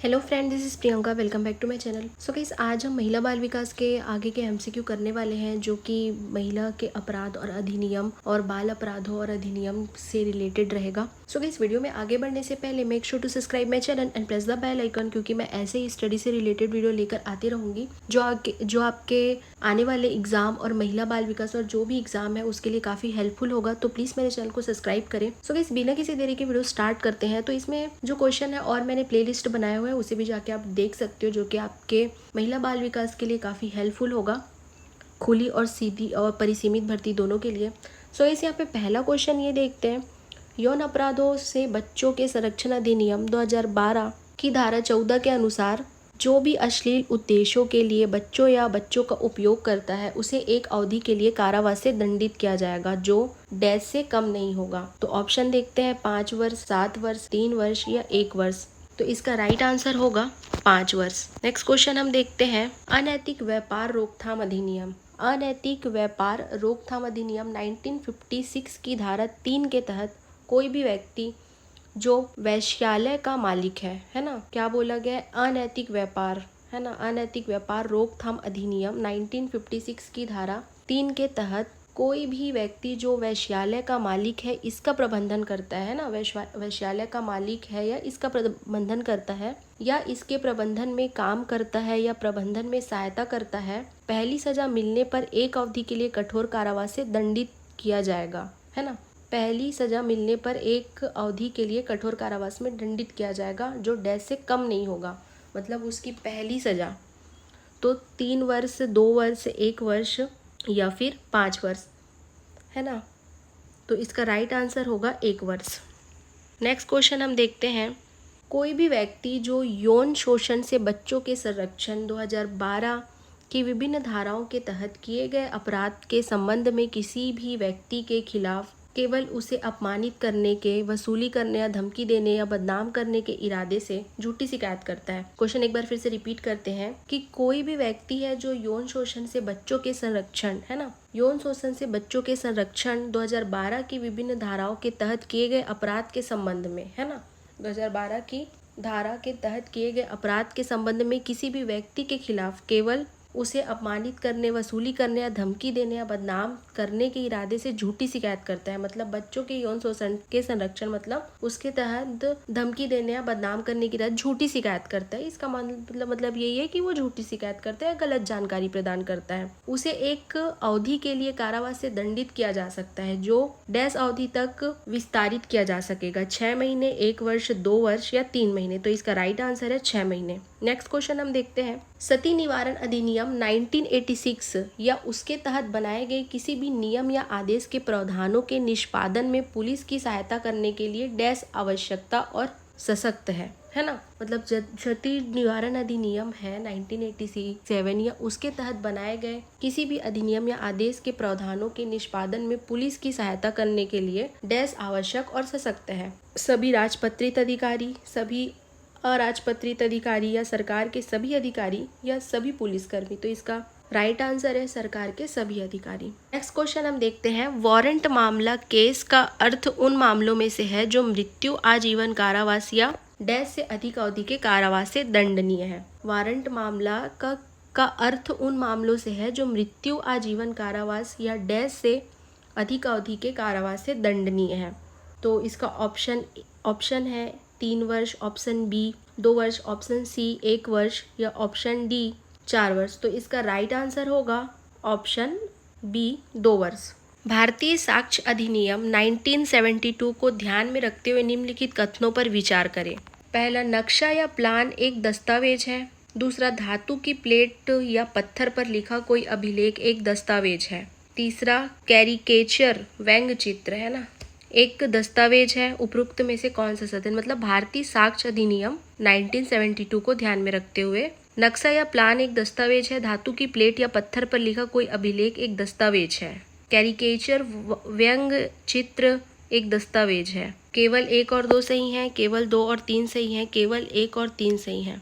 Hello friend, this is Priyanka. Welcome back to my channel. So guys, आज हम महिला बाल विकास के आगे के एमसीक्यू करने वाले हैं, जो कि महिला के अपराध और अधिनियम और बाल अपराधों और अधिनियम से रिलेटेड रहेगा। सो गाइस, वीडियो में आगे बढ़ने से पहले make sure to subscribe my channel and press the bell icon, क्योंकि मैं ऐसे ही स्टडी से रिलेटेड वीडियो लेकर आती रहूंगी जो आपके आने वाले एग्जाम और महिला बाल विकास और जो भी एग्जाम है उसके लिए काफ़ी हेल्पफुल होगा। तो प्लीज़ मेरे चैनल को सब्सक्राइब करें। सो गाइस, बिना किसी देरी के वीडियो स्टार्ट करते हैं। तो इसमें जो क्वेश्चन है और मैंने प्लेलिस्ट बनाया हुआ है उसे भी जाके आप देख सकते हो, जो कि आपके महिला बाल विकास के लिए काफ़ी हेल्पफुल होगा, खुली और सीधी और परिसीमित भर्ती दोनों के लिए। सो इस यहाँ पे पहला क्वेश्चन ये देखते हैं। यौन अपराधों से बच्चों के संरक्षण अधिनियम 2012 की धारा 14 के अनुसार जो भी अश्लील उद्देश्यों के लिए बच्चों या बच्चों का उपयोग करता है उसे एक अवधि के लिए कारावास से दंडित किया जाएगा, जो डैश से कम नहीं होगा। तो ऑप्शन देखते हैं 5 वर्ष, 7 वर्ष, 3 वर्ष या 1 वर्ष। तो इसका राइट आंसर होगा 5 वर्ष। नेक्स्ट क्वेश्चन हम देखते हैं। अनैतिक व्यापार रोकथाम अधिनियम। अनैतिक व्यापार रोकथाम अधिनियम 1956 की धारा 3 के तहत कोई भी व्यक्ति जो वैश्यालय का मालिक है ना, क्या बोला गया है? अनैतिक व्यापार, है ना। अनैतिक व्यापार रोकथाम अधिनियम 1956 की धारा 3 के तहत कोई भी व्यक्ति जो वैश्यालय का मालिक है, इसका प्रबंधन करता है ना, वैश्यालय का मालिक है या इसका प्रबंधन करता है या इसके प्रबंधन में काम करता है या प्रबंधन में सहायता करता है, पहली सजा मिलने पर एक अवधि के लिए कठोर कारावास से दंडित किया जाएगा, है ना। पहली सजा मिलने पर एक अवधि के लिए कठोर कारावास में दंडित किया जाएगा, जो डैश से कम नहीं होगा। मतलब उसकी पहली सजा तो 3 वर्ष, 2 वर्ष, 1 वर्ष या फिर 5 वर्ष, है ना। तो इसका राइट आंसर होगा 1 वर्ष। नेक्स्ट क्वेश्चन हम देखते हैं। कोई भी व्यक्ति जो यौन शोषण से बच्चों के संरक्षण 2012 की विभिन्न धाराओं के तहत किए गए अपराध के संबंध में किसी भी व्यक्ति के खिलाफ केवल उसे अपमानित करने के, वसूली करने या धमकी देने या बदनाम करने के इरादे से झूठी शिकायत करता है। क्वेश्चन एक बार फिर से रिपीट करते हैं कि कोई भी व्यक्ति है जो यौन शोषण से बच्चों के संरक्षण, है ना, यौन शोषण से बच्चों के संरक्षण 2012 की विभिन्न धाराओं के तहत किए गए अपराध के संबंध में, है ना, 2012 की धारा के तहत किए गए अपराध के संबंध में किसी भी व्यक्ति के खिलाफ केवल उसे अपमानित करने, वसूली करने या धमकी देने या बदनाम करने के इरादे से झूठी शिकायत करता है। मतलब बच्चों के यौन शोषण के संरक्षण, मतलब उसके तहत धमकी देने या बदनाम करने की झूठी शिकायत करता है। इसका मतलब यही है कि वो झूठी शिकायत करता है, गलत जानकारी प्रदान करता है। उसे एक अवधि के लिए कारावास से दंडित किया जा सकता है, जो डैश अवधि तक विस्तारित किया जा सकेगा, 6 महीने, 1 वर्ष, 2 वर्ष या 3 महीने। तो इसका राइट आंसर है 6 महीने। नेक्स्ट क्वेश्चन हम देखते हैं। सती निवारण अधिनियम 1986 या उसके तहत बनाए गए किसी भी नियम या आदेश के प्रावधानों के निष्पादन में पुलिस की सहायता करने के लिए डैश आवश्यकता और सशक्त है ना। मतलब सती निवारण अधिनियम है 1987 या उसके तहत बनाए गए किसी भी अधिनियम या आदेश के प्रावधानों के निष्पादन में पुलिस की सहायता करने के लिए डैश आवश्यक और सशक्त है। सभी राजपत्रित अधिकारी, सभी अराजपत्रित अधिकारी या सरकार के सभी अधिकारी या सभी पुलिसकर्मी। तो इसका राइट आंसर है सरकार के सभी अधिकारी। नेक्स्ट क्वेश्चन हम देखते हैं। वारंट मामला केस का अर्थ उन मामलों में से है जो मृत्यु, आजीवन कारावास या डैश से अधिक अवधि के कारावास से दंडनीय है। वारंट मामला का अर्थ उन मामलों से है जो मृत्यु, आजीवन कारावास या डैश से अधिक अवधि के कारावास से दंडनीय है। तो इसका ऑप्शन है 3 वर्ष, ऑप्शन बी 2 वर्ष, ऑप्शन सी 1 वर्ष या ऑप्शन डी 4 वर्ष। तो इसका राइट आंसर होगा ऑप्शन बी 2 वर्ष। भारतीय साक्ष्य अधिनियम 1972 को ध्यान में रखते हुए निम्नलिखित कथनों पर विचार करें। पहला, नक्शा या प्लान एक दस्तावेज है। दूसरा, धातु की प्लेट या पत्थर पर लिखा कोई अभिलेख एक दस्तावेज है। तीसरा, कैरिकेचर व्यंग्य चित्र, है ना, एक दस्तावेज है। उपरोक्त में से कौन सा सत्य? मतलब भारतीय साक्ष्य अधिनियम 1972 को ध्यान में रखते हुए नक्शा या प्लान एक दस्तावेज है, धातु की प्लेट या पत्थर पर लिखा कोई अभिलेख एक दस्तावेज है, कैरिकेचर व्यंग्य चित्र एक दस्तावेज है। केवल 1 और 2 सही हैं, केवल 2 और 3 सही हैं, केवल 1 और 3 सही हैं,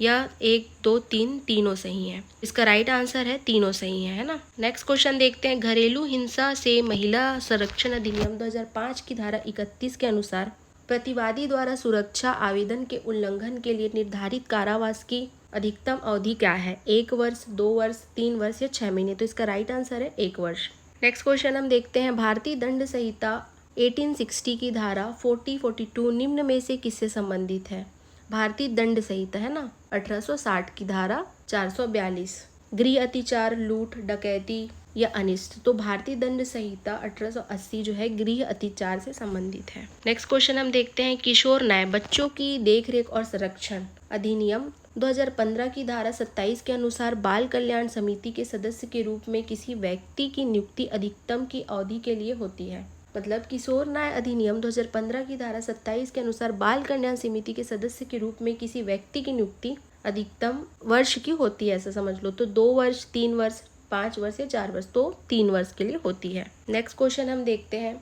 या 1, 2, 3 तीनों सही हैं। इसका राइट आंसर है तीनों सही है ना। नेक्स्ट क्वेश्चन देखते हैं। घरेलू हिंसा से महिला संरक्षण अधिनियम 2005 की धारा 31 के अनुसार प्रतिवादी द्वारा सुरक्षा आवेदन के उल्लंघन के लिए निर्धारित कारावास की अधिकतम अवधि क्या है? 1 वर्ष, 2 वर्ष, 3 वर्ष या 6 महीने। तो इसका राइट आंसर है 1 वर्ष। नेक्स्ट क्वेश्चन हम देखते हैं, भारतीय दंड संहिता 1860 की धारा 4042 निम्न में से किससे संबंधित है? भारतीय दंड संहिता है ना, 1860 की धारा 442, गृह अतिचार, लूट, डकैती या अनिष्ट। तो भारतीय दंड संहिता 1880 जो है गृह अतिचार से संबंधित है। नेक्स्ट क्वेश्चन हम देखते हैं, किशोर न्याय बच्चों की देखरेख और संरक्षण अधिनियम 2015 की धारा 27 के अनुसार बाल कल्याण समिति के सदस्य के रूप में किसी व्यक्ति की नियुक्ति अधिकतम की अवधि के लिए होती है। मतलब किशोर न्याय अधिनियम 2015 की धारा 27 के अनुसार बाल कल्याण समिति के सदस्य के रूप में किसी व्यक्ति की नियुक्ति अधिकतम वर्ष की होती है, ऐसा समझ लो। तो 2 वर्ष, 3 वर्ष, 5 वर्ष या 4 वर्ष, तो 3 वर्ष के लिए होती है। नेक्स्ट क्वेश्चन हम देखते हैं,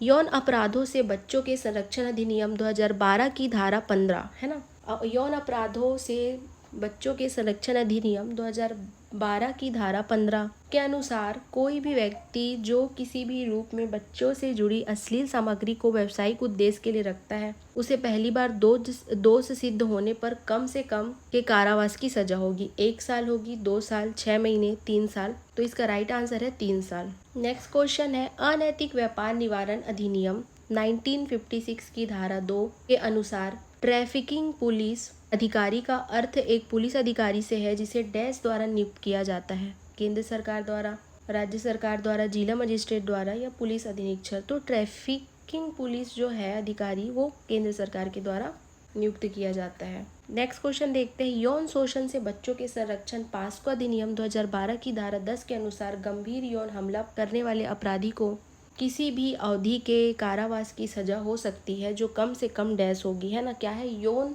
यौन अपराधों से बच्चों के संरक्षण अधिनियम 2012 की धारा 15 है ना, यौन अपराधों से बच्चों के संरक्षण अधिनियम 2012 की धारा 15 के अनुसार कोई भी व्यक्ति जो किसी भी रूप में बच्चों से जुड़ी अश्लील सामग्री को व्यावसायिक उद्देश्य के लिए रखता है, उसे पहली बार दोष सिद्ध होने पर कम से कम के कारावास की सजा होगी। 1 साल होगी, 2 साल, 6 महीने, 3 साल। तो इसका राइट आंसर है 3 साल। नेक्स्ट क्वेश्चन है, अनैतिक व्यापार निवारण अधिनियम 1956 की धारा 2 के अनुसार ट्रैफिकिंग पुलिस अधिकारी का अर्थ एक पुलिस अधिकारी से है जिसे डैश द्वारा नियुक्त किया जाता है, केंद्र सरकार द्वारा, राज्य सरकार द्वारा, जिला मजिस्ट्रेट द्वारा या पुलिस अधीक्षक। तो ट्रैफिकिंग पुलिस जो है अधिकारी वो केंद्र सरकार के द्वारा नियुक्त किया जाता है। नेक्स्ट क्वेश्चन देखते हैं, यौन शोषण से बच्चों के संरक्षण पास्को अधिनियम 2012 की धारा 10 के अनुसार गंभीर यौन हमला करने वाले अपराधी को किसी भी अवधि के कारावास की सजा हो सकती है जो कम से कम डैश होगी, है ना। क्या है? यौन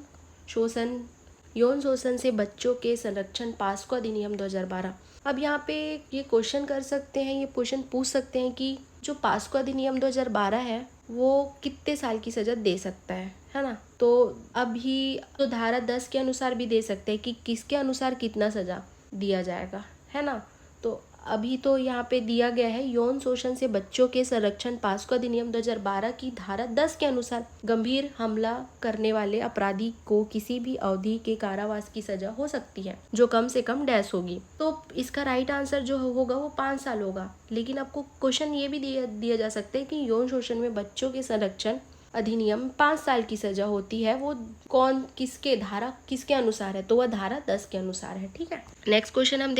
शोषण से बच्चों के संरक्षण पास्को अधिनियम 2012। अब यहाँ पे ये क्वेश्चन कर सकते हैं, ये क्वेश्चन पूछ सकते हैं कि जो पास्को अधिनियम 2012 है वो कितने साल की सजा दे सकता है ना। तो अभी तो धारा 10 के अनुसार भी दे सकते हैं कि किसके अनुसार कितना सजा दिया जाएगा, है ना। तो अभी तो यहाँ पे दिया गया है, यौन शोषण से बच्चों के संरक्षण पास्को अधिनियम 2012 की धारा 10 के अनुसार गंभीर हमला करने वाले अपराधी को किसी भी अवधि के कारावास की सजा हो सकती है जो कम से कम डैश होगी। तो इसका राइट आंसर जो होगा वो 5 साल होगा। लेकिन आपको क्वेश्चन ये भी दिया जा सकता है कि यौन शोषण में बच्चों के संरक्षण अधिनियम 5 साल की सजा होती है, वो धारा किसके अनुसार है? तो वह धारा 10 के अनुसार है। ठीक है। नेक्स्ट क्वेश्चन हम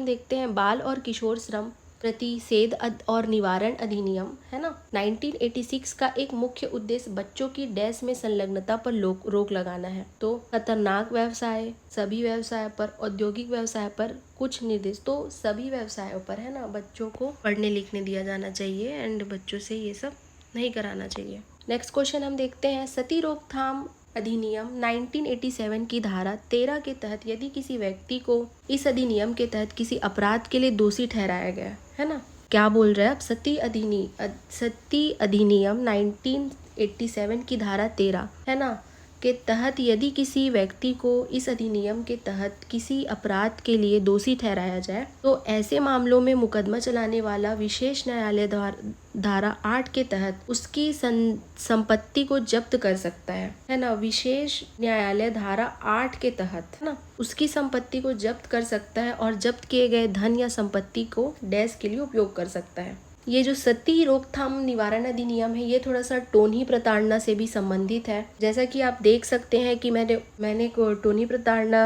देखते हैं बाल और किशोर श्रम प्रतिषेध और निवारण अधिनियम, है ना, 1986 का एक मुख्य उद्देश्य बच्चों की डैश में संलग्नता पर रोक लगाना है। तो खतरनाक व्यवसाय, सभी व्यवसाय पर, औद्योगिक व्यवसाय पर कुछ निर्देश, तो सभी व्यवसायों पर, है ना, बच्चों को पढ़ने लिखने दिया जाना चाहिए एंड बच्चों से ये सब नहीं कराना चाहिए। नेक्स्ट क्वेश्चन हम देखते हैं, सती रोकथाम अधिनियम 1987 की धारा 13 के तहत यदि किसी व्यक्ति को इस अधिनियम के तहत किसी अपराध के लिए दोषी ठहराया गया, है ना, क्या बोल रहे हैं अब, सती अधिनियम 1987 की धारा 13, है ना, के तहत यदि किसी व्यक्ति को इस अधिनियम के तहत किसी अपराध के लिए दोषी ठहराया जाए तो ऐसे मामलों में मुकदमा चलाने वाला विशेष न्यायालय धारा 8 के तहत उसकी संपत्ति को जब्त कर सकता है ना। विशेष न्यायालय धारा 8 के तहत, है ना, उसकी संपत्ति को जब्त कर सकता है और जब्त किए गए धन या संपत्ति को डैश के लिए उपयोग कर सकता है। ये जो सती रोकथाम निवारण अधिनियम है ये थोड़ा सा टोनी प्रताड़ना से भी संबंधित है। जैसा कि आप देख सकते हैं कि मैंने टोनी प्रताड़ना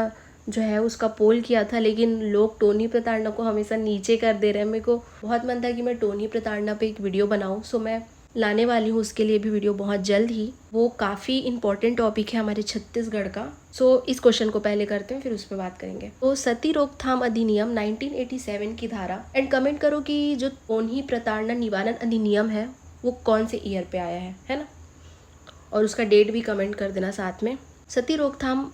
जो है उसका पोल किया था, लेकिन लोग टोनी प्रताड़ना को हमेशा नीचे कर दे रहे हैं। मेरे को बहुत मन था कि मैं टोनी प्रताड़ना पे एक वीडियो बनाऊं, सो मैं लाने वाली हूँ उसके लिए भी वीडियो बहुत जल्द ही। वो काफ़ी इंपॉर्टेंट टॉपिक है हमारे छत्तीसगढ़ का। सो इस क्वेश्चन को पहले करते हैं फिर उस पर बात करेंगे। तो सती रोकथाम अधिनियम 1987 की धारा, एंड कमेंट करो कि जो टोनी प्रताड़ना निवारण अधिनियम है वो कौन से ईयर पे आया है ना, और उसका डेट भी कमेंट कर देना साथ में। सती रोकथाम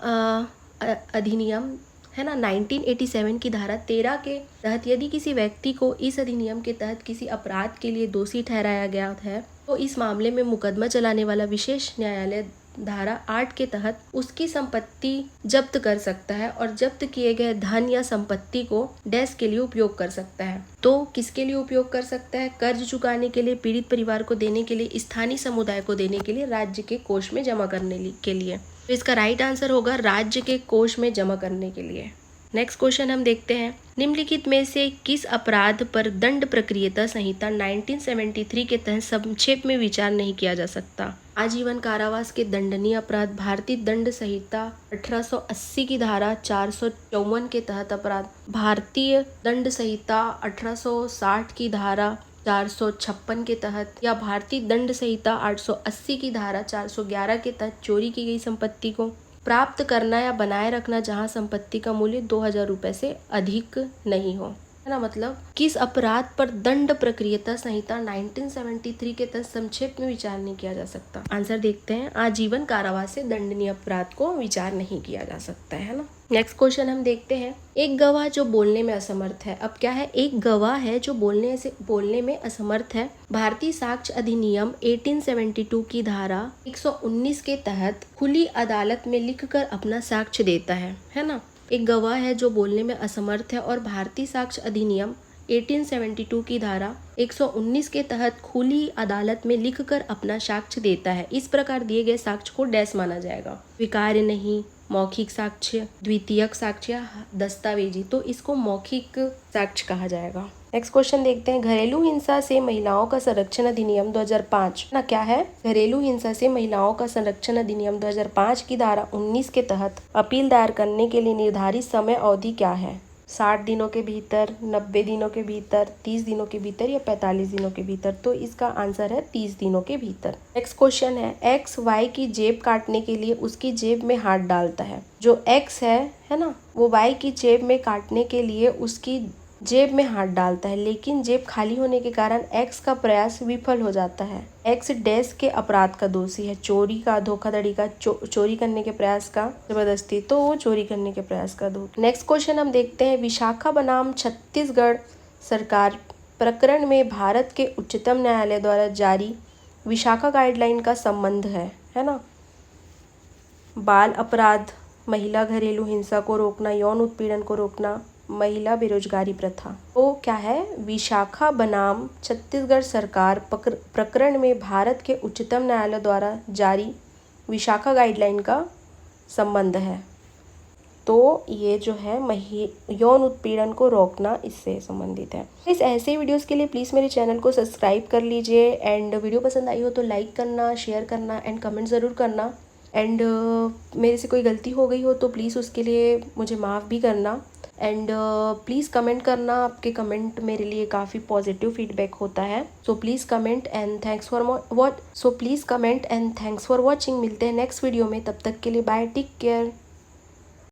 अधिनियम, है ना, 1987 की धारा 13 के तहत यदि किसी व्यक्ति को इस अधिनियम के तहत किसी अपराध के लिए दोषी ठहराया गया है तो इस मामले में मुकदमा चलाने वाला विशेष न्यायालय धारा 8 के तहत उसकी संपत्ति जब्त कर सकता है और जब्त किए गए धन या संपत्ति को डैश के लिए उपयोग कर सकता है। तो किसके लिए उपयोग कर सकता है? कर्ज चुकाने के लिए, पीड़ित परिवार को देने के लिए, स्थानीय समुदाय को देने के लिए, राज्य के कोष में जमा करने के लिए। तो इसका राइट आंसर होगा राज्य के कोष में जमा करने के लिए। नेक्स्ट क्वेश्चन हम देखते हैं, निम्नलिखित में से किस अपराध पर दंड प्रक्रियता संहिता 1973 के तहत संक्षेप में विचार नहीं किया जा सकता? आजीवन कारावास के दंडनीय अपराध, भारतीय दंड संहिता 1880 की धारा 454 के तहत अपराध, भारतीय दंड संहिता 1860 की धारा 456 के तहत, या भारतीय दंड संहिता 880 की धारा 411 के तहत चोरी की गई संपत्ति को प्राप्त करना या बनाए रखना जहां संपत्ति का मूल्य 2000 रुपए से अधिक नहीं हो, है ना। मतलब किस अपराध पर दंड प्रक्रियता संहिता 1973 के तहत संक्षेप में विचार नहीं किया जा सकता? आंसर देखते हैं, आजीवन कारावास से दंडनीय अपराध को विचार नहीं किया जा सकता है ना। नेक्स्ट क्वेश्चन हम देखते हैं, एक गवाह जो बोलने में असमर्थ है। अब क्या है? एक गवाह है जो बोलने में असमर्थ है। भारतीय साक्ष्य अधिनियम 1872 की धारा 119 के तहत खुली अदालत में लिखकर अपना साक्ष्य देता है ना। एक गवाह है जो बोलने में असमर्थ है और भारतीय साक्ष्य अधिनियम 1872 की धारा 119 के तहत खुली अदालत में लिखकर अपना साक्ष्य देता है। इस प्रकार दिए गए साक्ष्य को डैश माना जाएगा? स्वीकार्य नहीं, मौखिक साक्ष्य, द्वितीयक साक्ष्य, दस्तावेजी। तो इसको मौखिक साक्ष्य कहा जाएगा। नेक्स्ट क्वेश्चन देखते हैं, घरेलू हिंसा से महिलाओं का संरक्षण अधिनियम 2005 ना क्या है? घरेलू हिंसा से महिलाओं का संरक्षण अधिनियम 2005 की धारा 19 के तहत अपील दायर करने के लिए निर्धारित समय अवधि क्या है? 60 दिनों के भीतर, 90 दिनों के भीतर, 30 दिनों के भीतर या 45 दिनों के भीतर? तो इसका आंसर है 30 दिनों के भीतर। नेक्स्ट क्वेश्चन है, एक्स वाई की जेब काटने के लिए उसकी जेब में हाथ डालता है। जो एक्स है ना, वो वाई की जेब में काटने के लिए उसकी जेब में हाथ डालता है, लेकिन जेब खाली होने के कारण एक्स का प्रयास विफल हो जाता है। एक्स डैश के अपराध का दोषी है? चोरी का, धोखाधड़ी का, चोरी करने के प्रयास का, जबरदस्ती। तो वो चोरी करने के प्रयास का दोषी। नेक्स्ट क्वेश्चन हम देखते हैं, विशाखा बनाम छत्तीसगढ़ सरकार प्रकरण में भारत के उच्चतम न्यायालय द्वारा जारी विशाखा गाइडलाइन का संबंध है ना। बाल अपराध, महिला घरेलू हिंसा को रोकना, यौन उत्पीड़न को रोकना, महिला बेरोजगारी प्रथा। तो क्या है? विशाखा बनाम छत्तीसगढ़ सरकार प्रकरण में भारत के उच्चतम न्यायालय द्वारा जारी विशाखा गाइडलाइन का संबंध है। तो ये जो है यौन उत्पीड़न को रोकना, इससे संबंधित है। इस ऐसे वीडियोस के लिए प्लीज़ मेरे चैनल को सब्सक्राइब कर लीजिए एंड वीडियो पसंद आई हो तो लाइक करना, शेयर करना एंड कमेंट ज़रूर करना। एंड मेरे से कोई गलती हो गई हो तो प्लीज़ उसके लिए मुझे माफ़ भी करना। एंड प्लीज़ कमेंट करना, आपके कमेंट मेरे लिए काफ़ी पॉजिटिव फीडबैक होता है। So please comment and thanks for watching. मिलते हैं नेक्स्ट वीडियो में, तब तक के लिए बाय, टेक केयर।